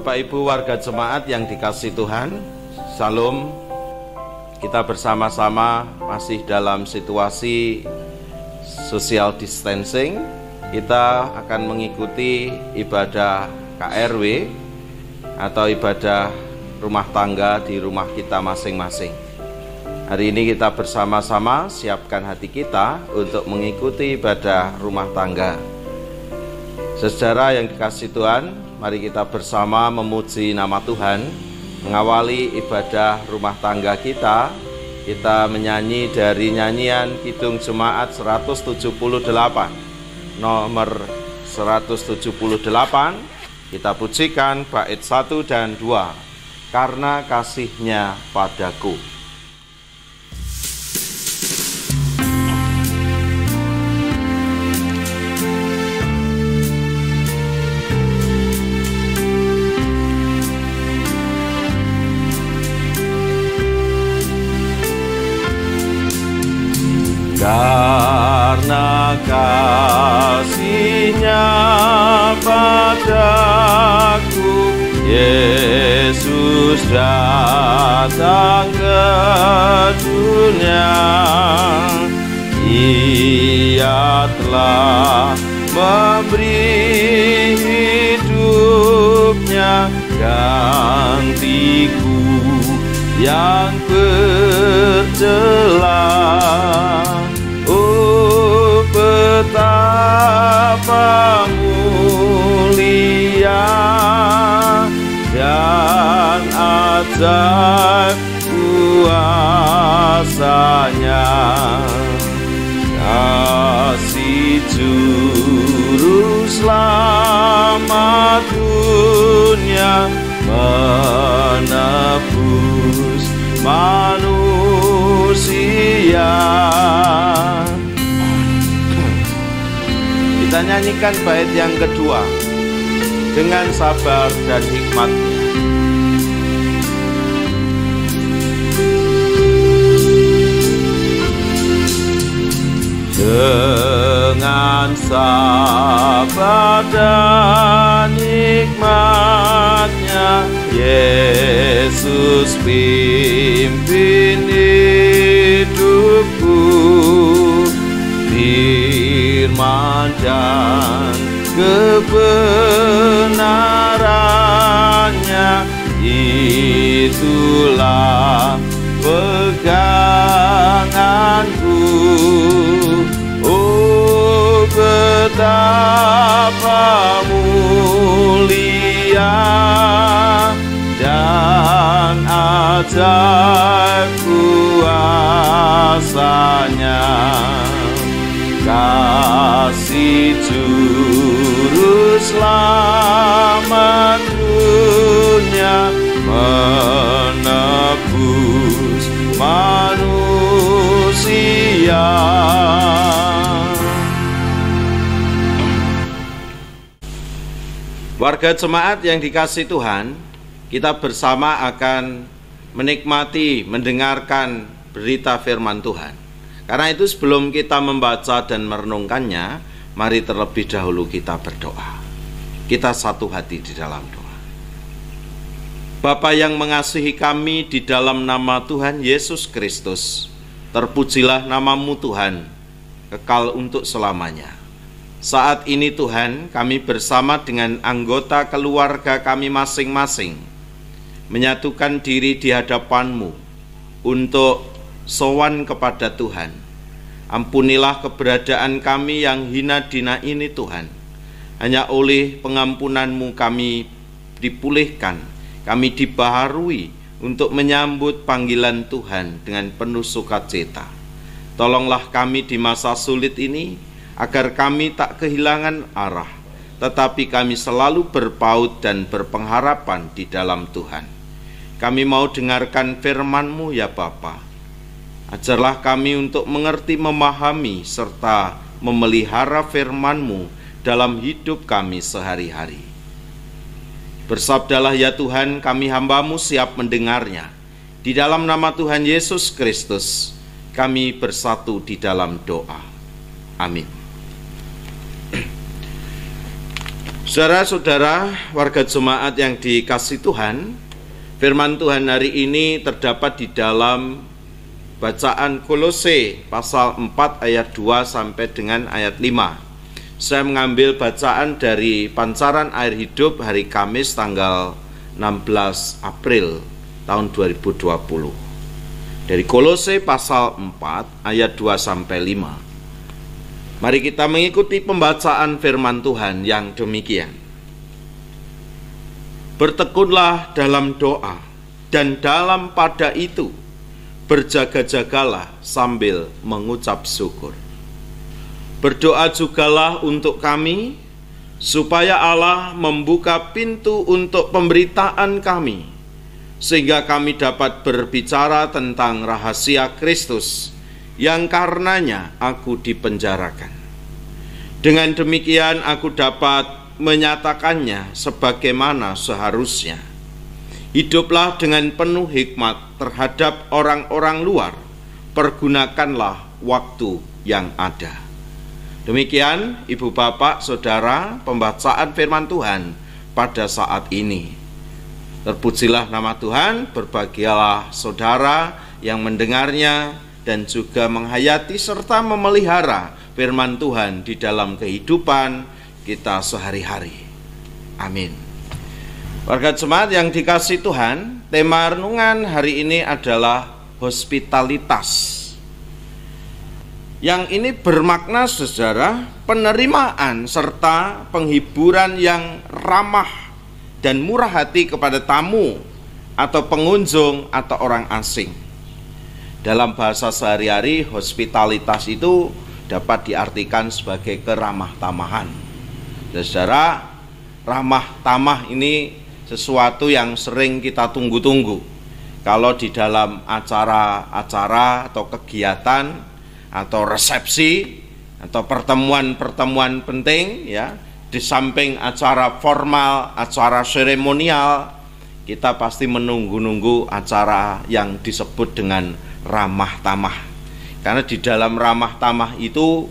Bapak Ibu warga jemaat yang dikasihi Tuhan, Salam. Kita bersama-sama masih dalam situasi social distancing. Kita akan mengikuti ibadah KRW atau ibadah rumah tangga di rumah kita masing-masing. Hari ini kita bersama-sama siapkan hati kita untuk mengikuti ibadah rumah tangga. Saudara yang dikasihi Tuhan, mari kita bersama memuji nama Tuhan. Mengawali ibadah rumah tangga kita, kita menyanyi dari nyanyian Kidung Jemaat 178, nomor 178. Kita pujikan bait 1 dan 2, Karena Kasih-Nya Padaku. Karena kasih-Nya padaku, Yesus datang ke dunia. Ia telah memberi hidupnya, gantiku yang bercela. Oh, betapa mulia dan ajaib kuasa-Nya. Kasih Juru Selamat dunia menebus manusia. Kita nyanyikan bait yang kedua dengan sabar dan hikmat-Nya. Dengan sabar dan hikmat-Nya, Yesus pimpin hidupku. Firman dan kebenaran-Nya, itulah peganganku. Oh, betapa mulia dan ajaib kuasa-Nya. Kasih Juru Selamat dunia menebus manusia. Warga jemaat yang dikasihi Tuhan, kita bersama akan menikmati, mendengarkan berita firman Tuhan. Karena itu sebelum kita membaca dan merenungkannya, mari terlebih dahulu kita berdoa. Kita satu hati di dalam doa. Bapa yang mengasihi kami, di dalam nama Tuhan Yesus Kristus, terpujilah nama-Mu Tuhan, kekal untuk selamanya. Saat ini Tuhan, kami bersama dengan anggota keluarga kami masing-masing menyatukan diri di hadapan-Mu untuk sowan kepada Tuhan. Ampunilah keberadaan kami yang hina dina ini Tuhan. Hanya oleh pengampunan-Mu kami dipulihkan, kami dibaharui untuk menyambut panggilan Tuhan dengan penuh sukacita. Tolonglah kami di masa sulit ini, agar kami tak kehilangan arah, tetapi kami selalu berpaut dan berpengharapan di dalam Tuhan. Kami mau dengarkan firman-Mu ya Bapa. Ajarlah kami untuk mengerti, memahami, serta memelihara firman-Mu dalam hidup kami sehari-hari. Bersabdalah ya Tuhan, kami hamba-Mu siap mendengarnya. Di dalam nama Tuhan Yesus Kristus, kami bersatu di dalam doa. Amin. Saudara-saudara, warga jemaat yang dikasihi Tuhan, firman Tuhan hari ini terdapat di dalam bacaan Kolose pasal 4 ayat 2 sampai dengan ayat 5. Saya mengambil bacaan dari Pancaran Air Hidup hari Kamis tanggal 16 April tahun 2020. Dari Kolose pasal 4 ayat 2 sampai 5. Mari kita mengikuti pembacaan firman Tuhan yang demikian. Bertekunlah dalam doa, dan dalam pada itu berjaga-jagalah sambil mengucap syukur. Berdoa jugalah untuk kami, supaya Allah membuka pintu untuk pemberitaan kami, sehingga kami dapat berbicara tentang rahasia Kristus, yang karenanya aku dipenjarakan. Dengan demikian aku dapat menyatakannya sebagaimana seharusnya. Hiduplah dengan penuh hikmat terhadap orang-orang luar, pergunakanlah waktu yang ada. Demikian Ibu Bapak Saudara pembacaan firman Tuhan pada saat ini. Terpujilah nama Tuhan, berbahagialah saudara yang mendengarnya dan juga menghayati serta memelihara firman Tuhan di dalam kehidupan kita sehari-hari. Amin. Warga jemaat yang dikasihi Tuhan, tema renungan hari ini adalah hospitalitas. Yang ini bermakna saudara, penerimaan serta penghiburan yang ramah dan murah hati kepada tamu atau pengunjung atau orang asing. Dalam bahasa sehari-hari, hospitalitas itu dapat diartikan sebagai keramah tamahan. Saudara, ramah tamah ini sesuatu yang sering kita tunggu-tunggu. Kalau di dalam acara-acara atau kegiatan atau resepsi atau pertemuan-pertemuan penting, ya, di samping acara formal, acara seremonial, kita pasti menunggu-nunggu acara yang disebut dengan ramah tamah. Karena di dalam ramah tamah itu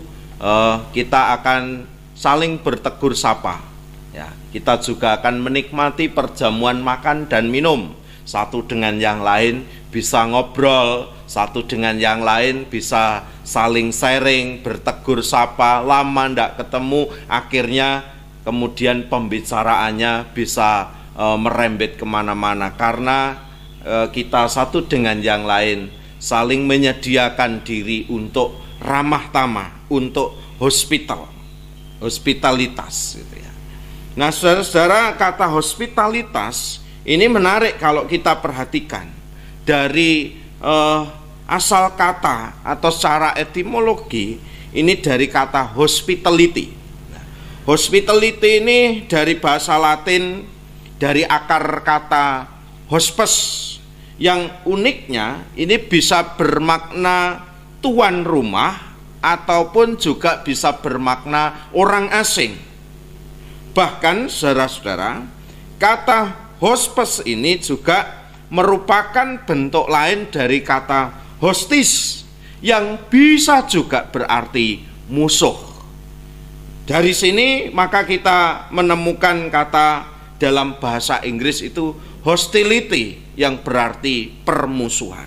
kita akan saling bertegur sapa, ya. Kita juga akan menikmati perjamuan makan dan minum, satu dengan yang lain bisa ngobrol, satu dengan yang lain bisa saling sharing, bertegur sapa. Lama ndak ketemu, akhirnya kemudian pembicaraannya bisa merembet kemana-mana karena kita satu dengan yang lain saling menyediakan diri untuk ramah tamah, untuk hospitalitas gitu ya. Nah, saudara-saudara, kata hospitalitas ini menarik kalau kita perhatikan dari asal kata atau secara etimologi ini dari kata hospitality. Nah, hospitality ini dari bahasa Latin, dari akar kata hospes, yang uniknya ini bisa bermakna tuan rumah ataupun juga bisa bermakna orang asing. Bahkan saudara-saudara, kata hospes ini juga merupakan bentuk lain dari kata hostis yang bisa juga berarti musuh. Dari sini maka kita menemukan kata dalam bahasa Inggris itu hostility yang berarti permusuhan.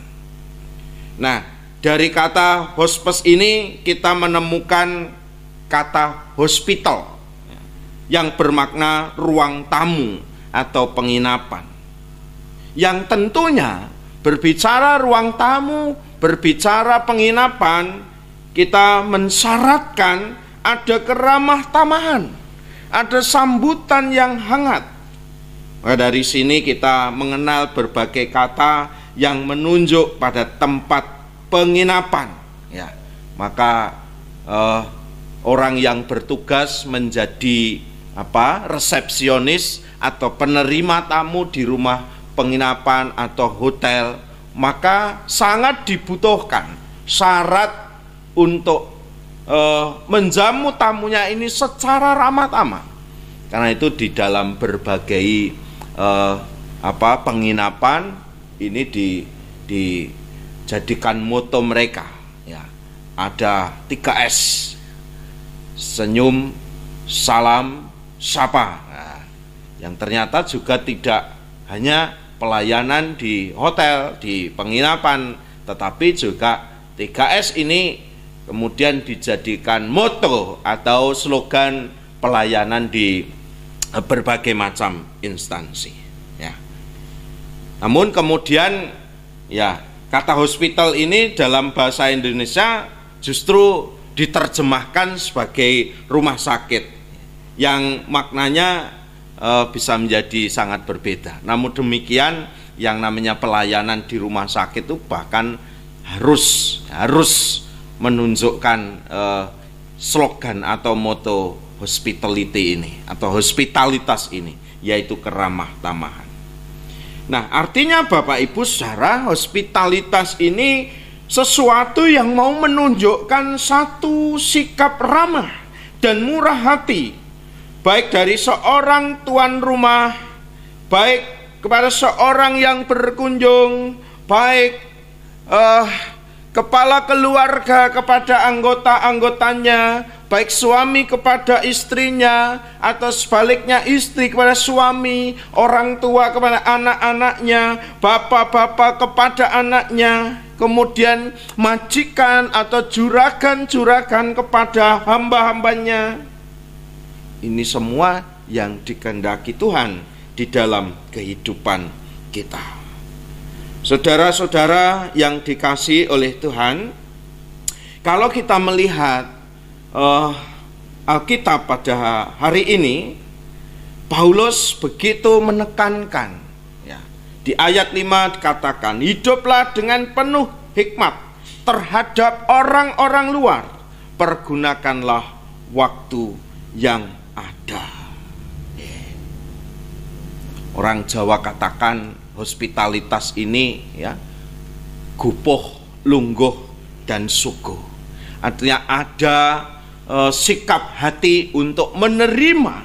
Nah, dari kata hospes ini kita menemukan kata hospital yang bermakna ruang tamu atau penginapan. Yang tentunya berbicara ruang tamu, berbicara penginapan, kita mensyaratkan ada keramah tamahan, ada sambutan yang hangat. Nah, dari sini kita mengenal berbagai kata yang menunjuk pada tempat penginapan, ya. Maka orang yang bertugas menjadi resepsionis atau penerima tamu di rumah penginapan atau hotel, maka sangat dibutuhkan syarat untuk menjamu tamunya ini secara ramah tamah. Karena itu di dalam berbagai penginapan ini dijadikan moto mereka, ya. Ada 3S: senyum, salam, sapa. yang ternyata juga tidak hanya pelayanan di hotel, di penginapan, tetapi juga 3S ini kemudian dijadikan moto atau slogan pelayanan di berbagai macam instansi, ya. Namun kemudian ya, kata hospital ini dalam bahasa Indonesia justru diterjemahkan sebagai rumah sakit, yang maknanya bisa menjadi sangat berbeda. Namun demikian, yang namanya pelayanan di rumah sakit itu bahkan harus menunjukkan slogan atau moto hospitality ini atau hospitalitas ini, yaitu keramah tamahan. Nah, artinya Bapak Ibu saudara, hospitalitas ini sesuatu yang mau menunjukkan satu sikap ramah dan murah hati, baik dari seorang tuan rumah, baik kepada seorang yang berkunjung, baik kepala keluarga kepada anggota-anggotanya, baik suami kepada istrinya, atau sebaliknya istri kepada suami, orang tua kepada anak-anaknya, bapak-bapak kepada anaknya, kemudian majikan atau juragan-juragan kepada hamba-hambanya. Ini semua yang dikehendaki Tuhan di dalam kehidupan kita. Saudara-saudara yang dikasihi oleh Tuhan, kalau kita melihat Alkitab pada hari ini, Paulus begitu menekankan, ya, di ayat 5 dikatakan, hiduplah dengan penuh hikmat terhadap orang-orang luar, pergunakanlah waktu yang ada. Orang Jawa katakan hospitalitas ini, ya, gupuh, lungguh, dan suguh. Artinya ada sikap hati untuk menerima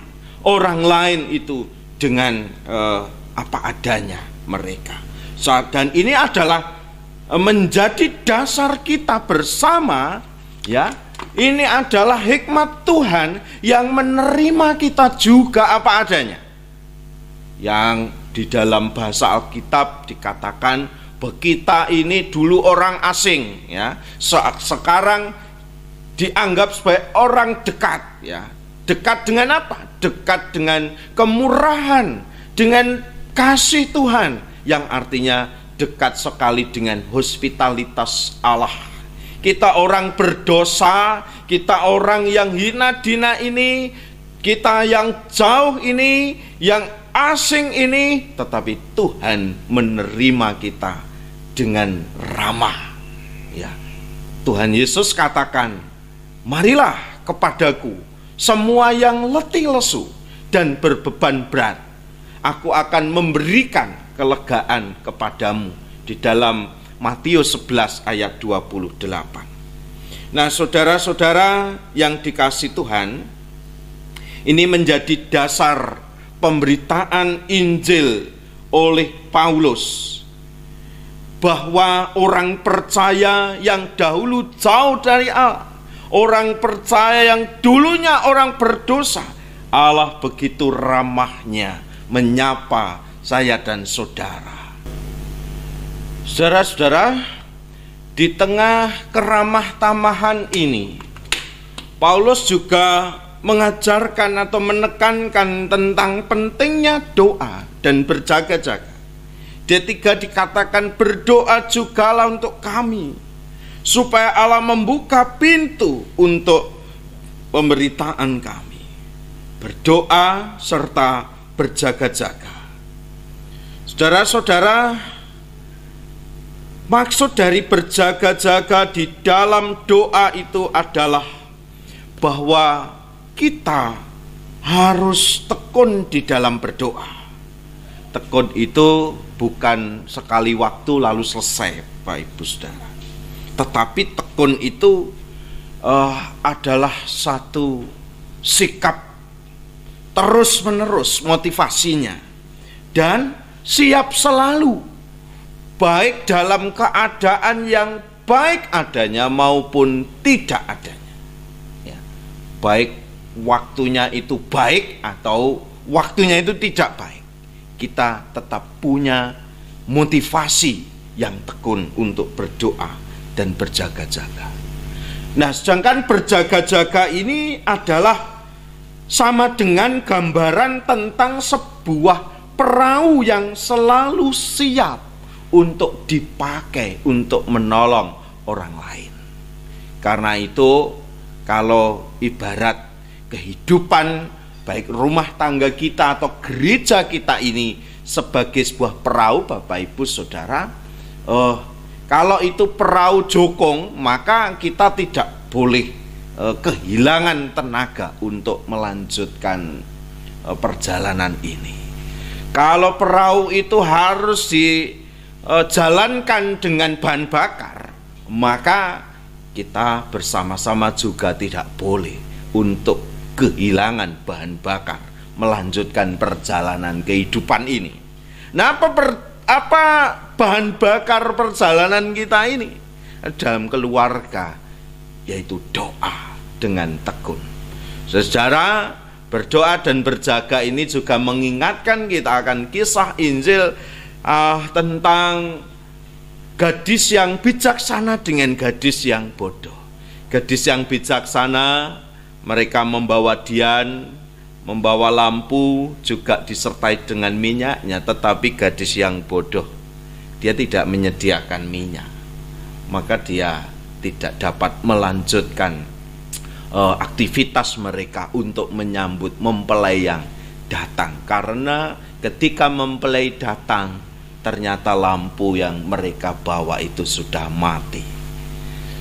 orang lain itu dengan apa adanya mereka. Dan ini adalah menjadi dasar kita bersama, ya. Ini adalah hikmat Tuhan yang menerima kita juga apa adanya. Yang di dalam bahasa Alkitab dikatakan bahwa kita ini dulu orang asing, ya, sekarang dianggap sebagai orang dekat, ya. Dekat dengan apa? Dekat dengan kemurahan, dengan kasih Tuhan, yang artinya dekat sekali dengan hospitalitas Allah. Kita orang berdosa, kita orang yang hina dina ini, kita yang jauh ini, yang asing ini, tetapi Tuhan menerima kita dengan ramah, ya. Tuhan Yesus katakan, marilah kepadaku semua yang letih lesu dan berbeban berat, aku akan memberikan kelegaan kepadamu, di dalam Matius 11 ayat 28. Nah, saudara-saudara yang dikasihi Tuhan, ini menjadi dasar pemberitaan Injil oleh Paulus, bahwa orang percaya yang dahulu jauh dari Allah, orang percaya yang dulunya orang berdosa, Allah begitu ramahnya menyapa saya dan saudara. Saudara-saudara, di tengah keramah tamahan ini, Paulus juga mengajarkan atau menekankan tentang pentingnya doa dan berjaga-jaga. Dia 3 dikatakan, berdoa jugalah untuk kami, supaya Allah membuka pintu untuk pemberitaan kami. Berdoa serta berjaga-jaga. Saudara-saudara, maksud dari berjaga-jaga di dalam doa itu adalah bahwa kita harus tekun di dalam berdoa. Tekun itu bukan sekali waktu lalu selesai, Bapak Ibu Saudara. Tetapi tekun itu adalah satu sikap terus-menerus motivasinya, dan siap selalu, baik dalam keadaan yang baik adanya maupun tidak adanya, ya. Baik waktunya itu baik atau waktunya itu tidak baik, kita tetap punya motivasi yang tekun untuk berdoa dan berjaga-jaga. Nah, sedangkan berjaga-jaga ini adalah sama dengan gambaran tentang sebuah perahu yang selalu siap untuk dipakai untuk menolong orang lain. Karena itu, kalau ibarat kehidupan baik rumah tangga kita atau gereja kita ini sebagai sebuah perahu, Bapak Ibu Saudara, kalau itu perahu jokong, maka kita tidak boleh kehilangan tenaga untuk melanjutkan perjalanan ini. Kalau perahu itu harus dijalankan dengan bahan bakar, maka kita bersama-sama juga tidak boleh untuk kehilangan bahan bakar melanjutkan perjalanan kehidupan ini. Nah, apa bahan bakar perjalanan kita ini? Dalam keluarga, yaitu doa dengan tekun. Saudara, berdoa dan berjaga ini juga mengingatkan kita akan kisah Injil tentang gadis yang bijaksana dengan gadis yang bodoh. Gadis yang bijaksana, mereka membawa dian, membawa lampu, juga disertai dengan minyaknya. Tetapi gadis yang bodoh, dia tidak menyediakan minyak, maka dia tidak dapat melanjutkan aktivitas mereka untuk menyambut mempelai yang datang. Karena ketika mempelai datang, ternyata lampu yang mereka bawa itu sudah mati.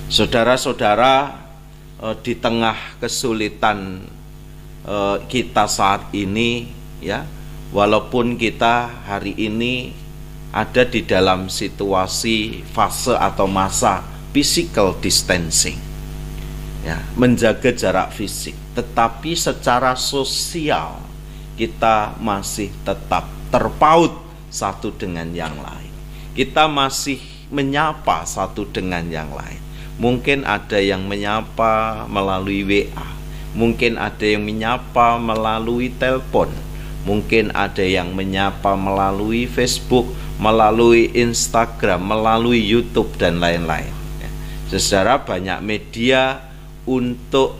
Saudara-saudara, di tengah kesulitan kita saat ini, ya, walaupun kita hari ini ada di dalam situasi fase atau masa physical distancing, ya, menjaga jarak fisik, tetapi secara sosial kita masih tetap terpaut satu dengan yang lain. Kita masih menyapa satu dengan yang lain. Mungkin ada yang menyapa melalui WA, mungkin ada yang menyapa melalui telepon, mungkin ada yang menyapa melalui Facebook, melalui Instagram, melalui YouTube dan lain-lain. Saudara, banyak media untuk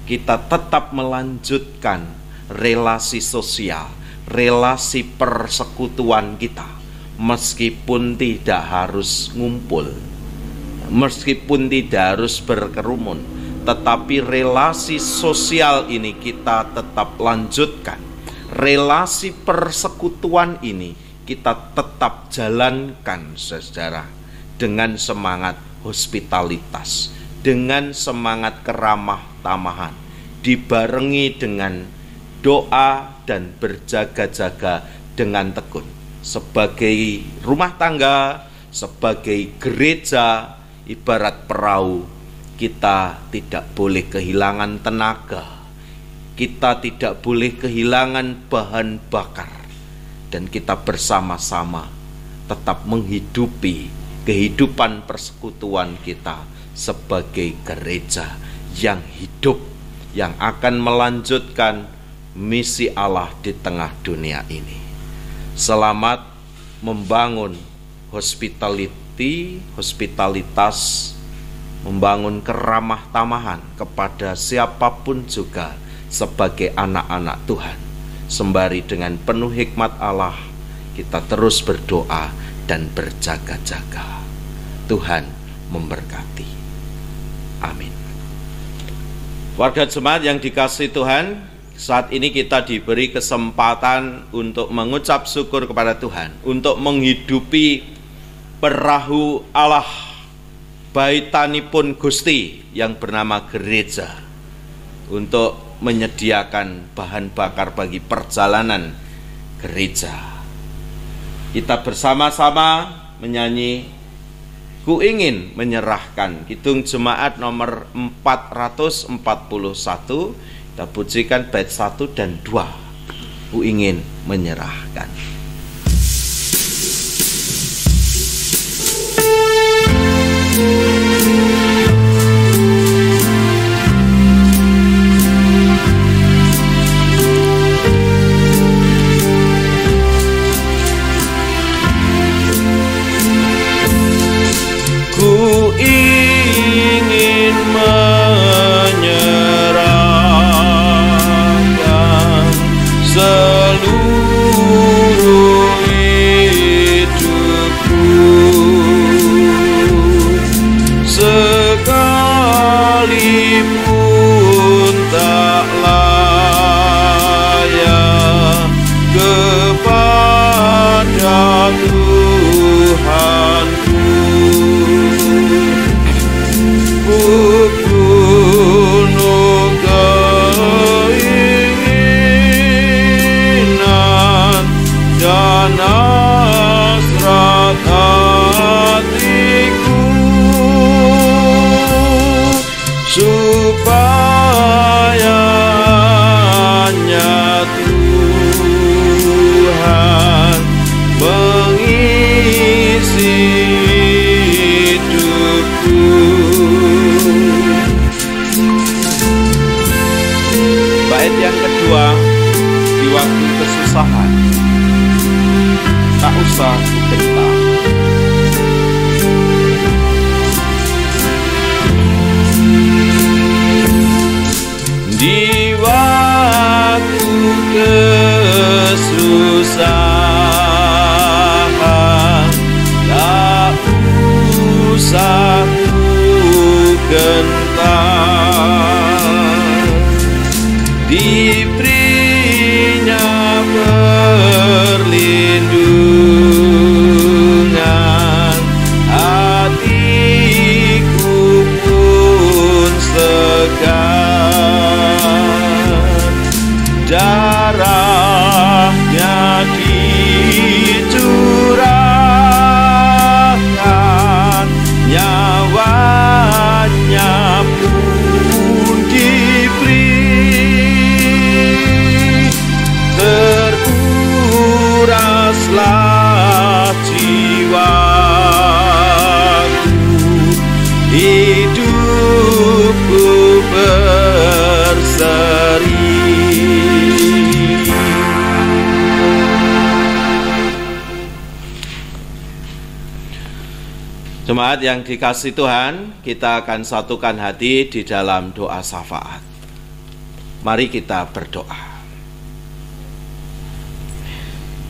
kita tetap melanjutkan relasi sosial, relasi persekutuan kita, meskipun tidak harus ngumpul, meskipun tidak harus berkerumun, tetapi relasi sosial ini kita tetap lanjutkan. Relasi persekutuan ini kita tetap jalankan, saudara, dengan semangat hospitalitas, dengan semangat keramah tamahan, dibarengi dengan doa dan berjaga-jaga dengan tekun. Sebagai rumah tangga, sebagai gereja, ibarat perahu, kita tidak boleh kehilangan tenaga, kita tidak boleh kehilangan bahan bakar, dan kita bersama-sama tetap menghidupi kehidupan persekutuan kita sebagai gereja yang hidup, yang akan melanjutkan misi Allah di tengah dunia ini. Selamat membangun hospitalitas, membangun keramah tamahan kepada siapapun juga sebagai anak-anak Tuhan. Sembari dengan penuh hikmat Allah, kita terus berdoa dan berjaga-jaga. Tuhan memberkati. Amin. Warga jemaat yang dikasihi Tuhan, saat ini kita diberi kesempatan untuk mengucap syukur kepada Tuhan, untuk menghidupi perahu Allah, baitanipun Gusti yang bernama gereja, untuk menyediakan bahan bakar bagi perjalanan gereja. Kita bersama-sama menyanyi Ku Ingin Menyerahkan, Kidung Jemaat nomor 441. Kita pujikan bait 1 dan 2. Ku ingin menyerahkan. Tuhanku, ku penuh keinginan dan hasrat hatiku, supaya hanya Tuhan mengisi hidupku. Bait yang kedua, di waktu kesusahan tak usah gentar. Di waktu kesusahan tak usah gentar, diberinya perlindungan, hatiku pun segar, darahnya dicurahkan, nyawanya pun diberi, teruraslah jiwaku, hidupku berseri. Jemaat yang dikasihi Tuhan, kita akan satukan hati di dalam doa syafaat. Mari kita berdoa.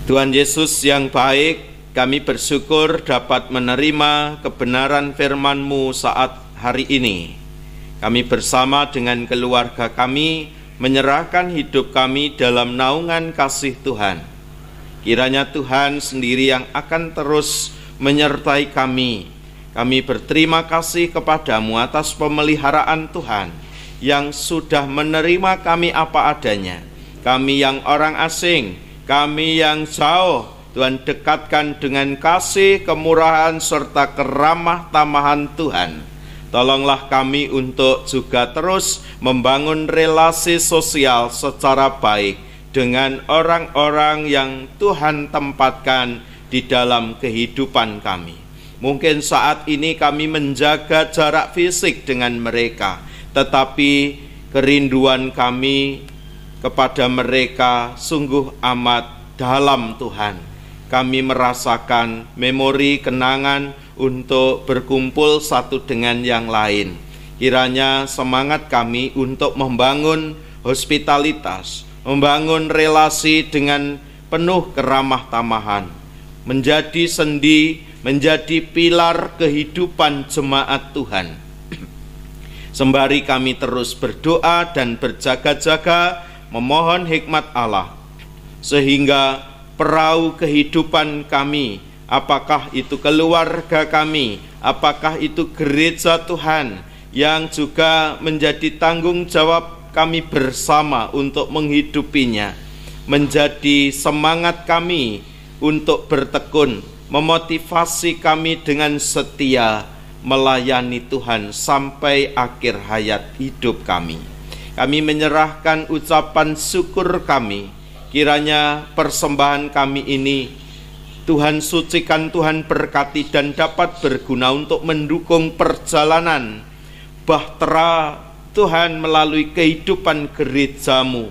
Tuhan Yesus yang baik, kami bersyukur dapat menerima kebenaran firman-Mu saat hari ini. Kami bersama dengan keluarga kami menyerahkan hidup kami dalam naungan kasih Tuhan. Kiranya Tuhan sendiri yang akan terus menyertai kami. Kami berterima kasih kepadamu atas pemeliharaan Tuhan yang sudah menerima kami apa adanya. Kami yang orang asing, kami yang jauh, Tuhan dekatkan dengan kasih, kemurahan, serta keramah tamahan Tuhan. Tolonglah kami untuk juga terus membangun relasi sosial secara baik dengan orang-orang yang Tuhan tempatkan di dalam kehidupan kami. Mungkin saat ini kami menjaga jarak fisik dengan mereka, tetapi kerinduan kami kepada mereka sungguh amat dalam Tuhan. Kami merasakan memori kenangan untuk berkumpul satu dengan yang lain. Kiranya semangat kami untuk membangun hospitalitas, membangun relasi dengan penuh keramah tamahan, menjadi sendi, menjadi pilar kehidupan jemaat Tuhan. Sembari kami terus berdoa dan berjaga-jaga memohon hikmat Allah, sehingga perahu kehidupan kami, apakah itu keluarga kami, apakah itu gereja Tuhan, yang juga menjadi tanggung jawab kami bersama untuk menghidupinya, menjadi semangat kami untuk bertekun, memotivasi kami dengan setia melayani Tuhan sampai akhir hayat hidup kami. Kami menyerahkan ucapan syukur kami. Kiranya persembahan kami ini Tuhan sucikan, Tuhan berkati, dan dapat berguna untuk mendukung perjalanan bahtera Tuhan melalui kehidupan gerejamu,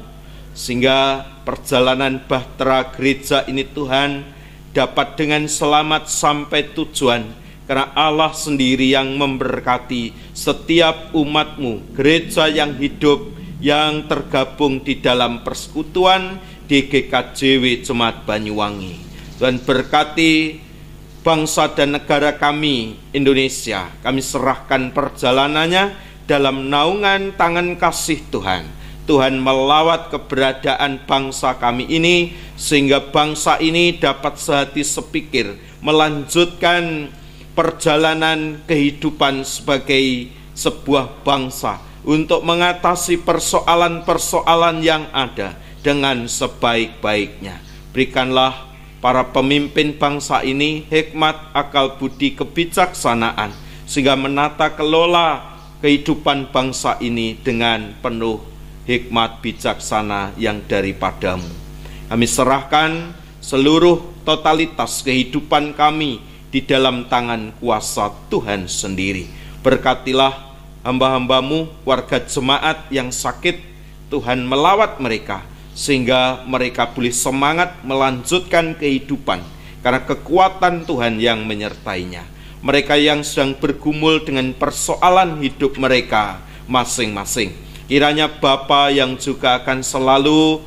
sehingga perjalanan bahtera gereja ini Tuhan dapat dengan selamat sampai tujuan, karena Allah sendiri yang memberkati setiap umatmu, gereja yang hidup, yang tergabung di dalam persekutuan DGKJW Jemaat Banyuwangi. Tuhan berkati bangsa dan negara kami Indonesia. Kami serahkan perjalanannya dalam naungan tangan kasih Tuhan. Tuhan melawat keberadaan bangsa kami ini, sehingga bangsa ini dapat sehati sepikir melanjutkan perjalanan kehidupan sebagai sebuah bangsa untuk mengatasi persoalan-persoalan yang ada dengan sebaik-baiknya. Berikanlah para pemimpin bangsa ini hikmat, akal budi, kebijaksanaan, sehingga menata kelola kehidupan bangsa ini dengan penuh hikmat bijaksana yang daripadamu. Kami serahkan seluruh totalitas kehidupan kami di dalam tangan kuasa Tuhan sendiri. Berkatilah hamba-hambamu, warga jemaat yang sakit, Tuhan melawat mereka, sehingga mereka boleh semangat melanjutkan kehidupan, karena kekuatan Tuhan yang menyertainya. Mereka yang sedang bergumul dengan persoalan hidup mereka masing-masing, kiranya Bapa yang juga akan selalu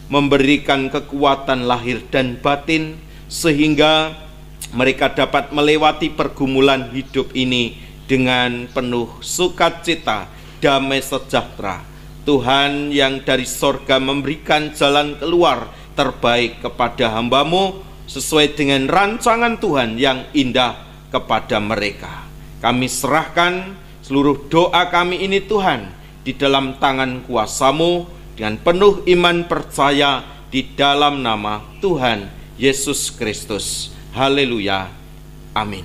memberikan kekuatan lahir dan batin, sehingga mereka dapat melewati pergumulan hidup ini dengan penuh sukacita, damai sejahtera. Tuhan yang dari sorga memberikan jalan keluar terbaik kepada hamba-Mu sesuai dengan rancangan Tuhan yang indah kepada mereka. Kami serahkan seluruh doa kami ini Tuhan di dalam tangan kuasa-Mu dengan penuh iman percaya di dalam nama Tuhan Yesus Kristus. Haleluya. Amin.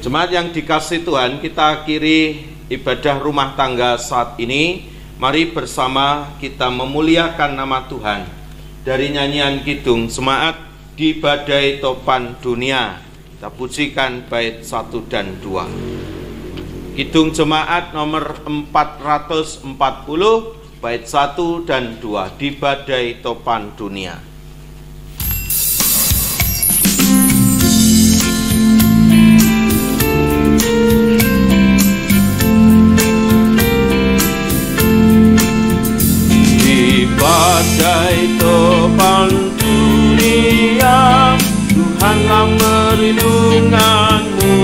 Jemaat yang dikasihi Tuhan, kita akhiri ibadah rumah tangga saat ini. Mari bersama kita memuliakan nama Tuhan dari nyanyian kidung Jemaat di Badai Topan Dunia. Kita pujikan bait 1 dan 2. Kidung Jemaat nomor 440, bait 1 dan 2, di Badai Topan Dunia. Di badai topan dunia, Tuhanlah perlindunganmu.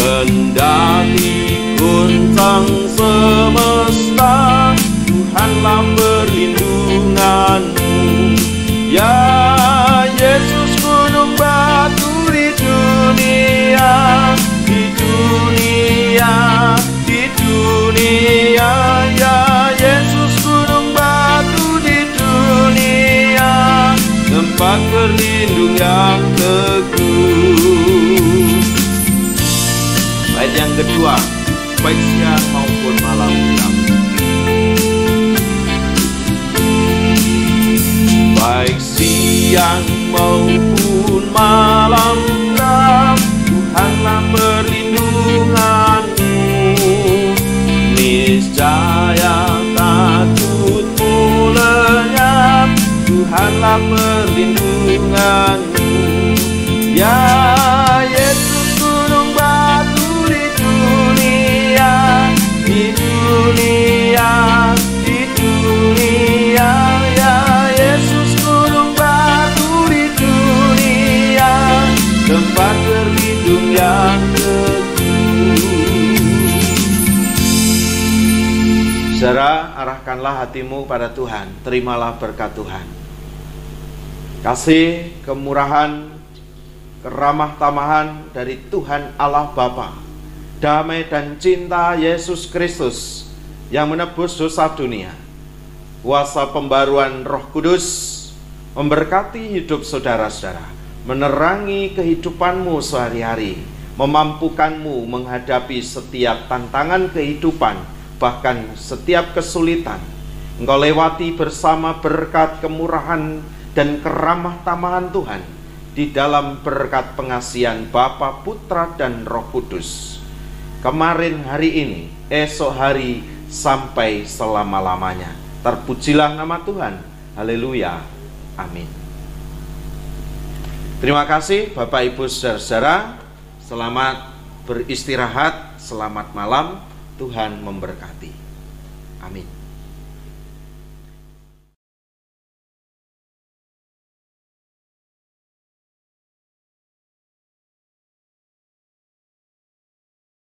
Kendali goncang semesta, Tuhanlah perlindunganmu. Ya Yesus, gunung batu di dunia, di dunia, di dunia. Ya Yesus, gunung batu di dunia, tempat berlindung yang teguh. Bait yang kedua, baik siang maupun malam gelap. Baik siang maupun malam gelap, Tuhanlah perlindunganmu. Niscaya takutmu lenyap, Tuhanlah perlindunganmu. Ya Yesus, gunung batu di dunia, di dunia, di dunia. Ya Yesus, gunung batu di dunia, tempat berlindung yang teguh. Saudara, arahkanlah hatimu pada Tuhan, terimalah berkat Tuhan. Kasih, kemurahan, keramah tamahan dari Tuhan Allah Bapa, damai dan cinta Yesus Kristus yang menebus dosa dunia, kuasa pembaruan Roh Kudus memberkati hidup saudara-saudara, menerangi kehidupanmu sehari-hari, memampukanmu menghadapi setiap tantangan kehidupan, bahkan setiap kesulitan. Engkau lewati bersama berkat kemurahan dan keramah tamahan Tuhan di dalam berkat pengasihan Bapa, Putra, dan Roh Kudus. Kemarin, hari ini, esok hari, sampai selama-lamanya. Terpujilah nama Tuhan. Haleluya. Amin. Terima kasih Bapak Ibu saudara-saudara. Selamat beristirahat, selamat malam. Tuhan memberkati. Amin.